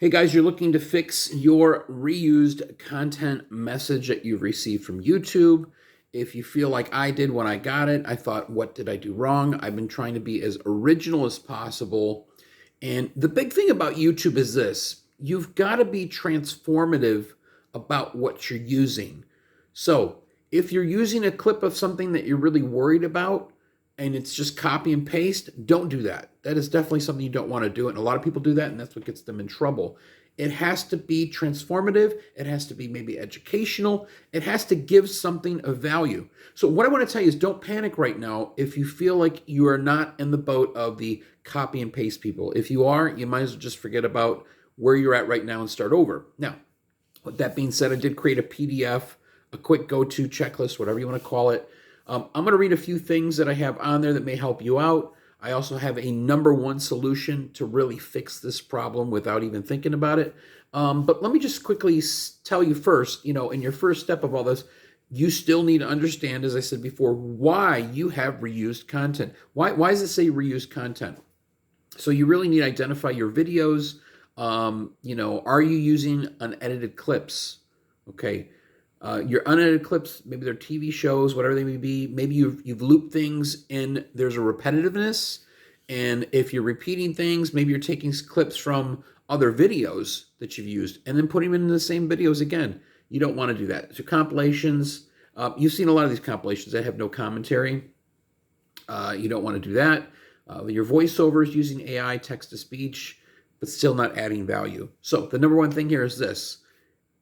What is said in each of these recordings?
Hey guys, you're looking to fix your reused content message that you've received from YouTube. If you feel like I did when I got it, I thought, what did I do wrong? I've been trying to be as original as possible. And the big thing about YouTube is this: you've got to be transformative about what you're using. So if you're using a clip of something that you're really worried about, and it's just copy and paste, don't do that. That is definitely something you don't want to do. And a lot of people do that, and that's what gets them in trouble. It has to be transformative. It has to be maybe educational. It has to give something of value. So, what I want to tell you is don't panic right now if you feel like you are not in the boat of the copy and paste people. If you are, you might as well just forget about where you're at right now and start over. Now, with that being said, I did create a PDF, a quick go-to checklist, whatever you want to call it. I'm going to read a few things that I have on there that may help you out. I also have a number one solution to really fix this problem without even thinking about it. But let me just quickly tell you first, in your first step of all this, you still need to understand, as I said before, why you have reused content. Why does it say reused content? So you really need to identify your videos. Are you using unedited clips? Okay. Your unedited clips, maybe they're TV shows, whatever they may be. Maybe you've looped things and there's a repetitiveness. And if you're repeating things, maybe you're taking clips from other videos that you've used and then putting them in the same videos again. You don't want to do that. So compilations, you've seen a lot of these compilations that have no commentary. You don't want to do that. Your voiceovers using AI, text to speech, but still not adding value. So the number one thing here is this: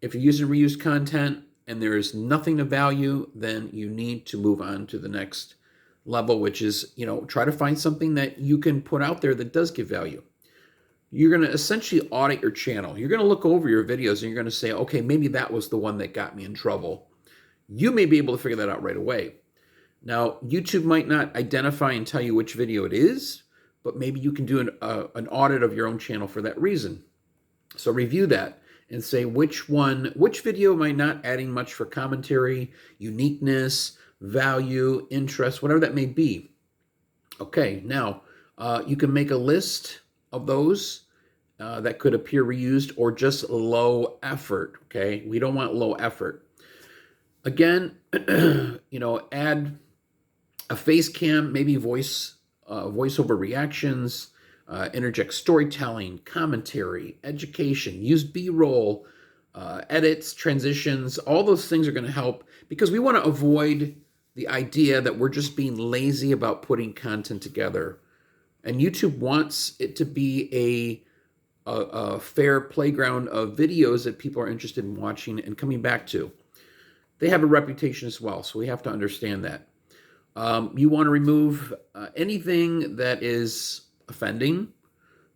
if you're using reused content and there is nothing of value, then you need to move on to the next level, which is, try to find something that you can put out there that does give value. You're going to essentially audit your channel. You're going to look over your videos and you're going to say, okay, maybe that was the one that got me in trouble. You may be able to figure that out right away. Now, YouTube might not identify and tell you which video it is, but maybe you can do an audit of your own channel for that reason. So review that and say which video am I not adding much for commentary, uniqueness, value, interest, whatever that may be. Okay, now you can make a list of those that could appear reused or just low effort. Okay, we don't want low effort. Again, add a face cam, maybe voiceover reactions, interject storytelling, commentary, education, use B-roll, edits, transitions. All those things are going to help because we want to avoid the idea that we're just being lazy about putting content together. And YouTube wants it to be a fair playground of videos that people are interested in watching and coming back to. They have a reputation as well, so we have to understand that. You want to remove anything that is offending,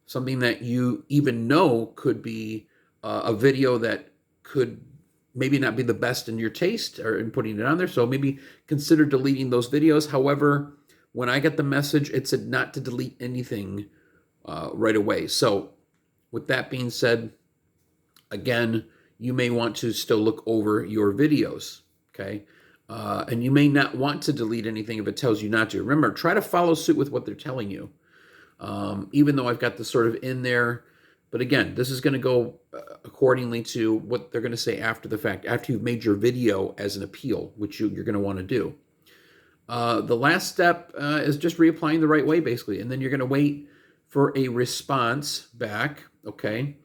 something that you even know could be a video that could maybe not be the best in your taste or in putting it on there. So maybe consider deleting those videos. However, when I got the message, it said not to delete anything right away. So with that being said, again, you may want to still look over your videos, okay? And you may not want to delete anything if it tells you not to. Remember, try to follow suit with what they're telling you. Even though I've got this sort of in there. But again, this is going to go accordingly to what they're going to say after the fact, after you've made your video as an appeal, which you're going to want to do. The last step is just reapplying the right way, basically. And then you're going to wait for a response back, okay?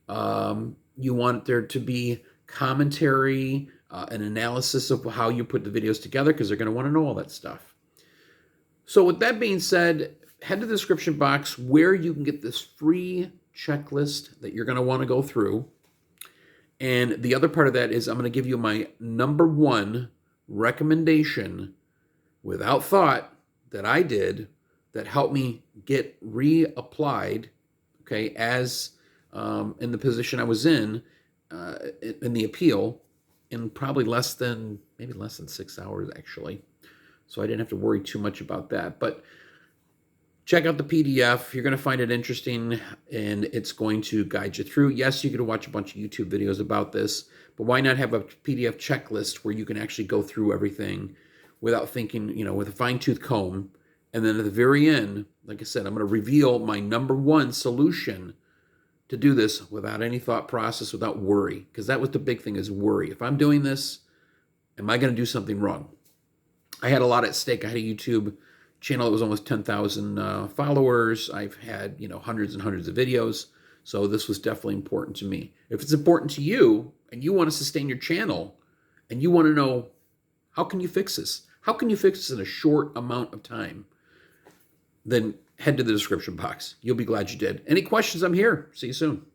You want there to be commentary, an analysis of how you put the videos together, because they're going to want to know all that stuff. So with that being said, head to the description box where you can get this free checklist that you're going to want to go through. And the other part of that is I'm going to give you my number one recommendation without thought that I did that helped me get reapplied, okay, as in the position I was in the appeal in probably maybe less than 6 hours, actually. So I didn't have to worry too much about that. But check out the PDF. You're going to find it interesting, and it's going to guide you through. Yes, you can watch a bunch of YouTube videos about this, but why not have a PDF checklist where you can actually go through everything without thinking, with a fine-tooth comb. And then at the very end, like I said, I'm going to reveal my number one solution to do this without any thought process, without worry, because that was the big thing, is worry. If I'm doing this, am I going to do something wrong? I had a lot at stake. I had a YouTube channel that was almost 10,000 followers. I've had, hundreds and hundreds of videos. So this was definitely important to me. If it's important to you and you want to sustain your channel and you want to know, how can you fix this? How can you fix this in a short amount of time? Then head to the description box. You'll be glad you did. Any questions? I'm here. See you soon.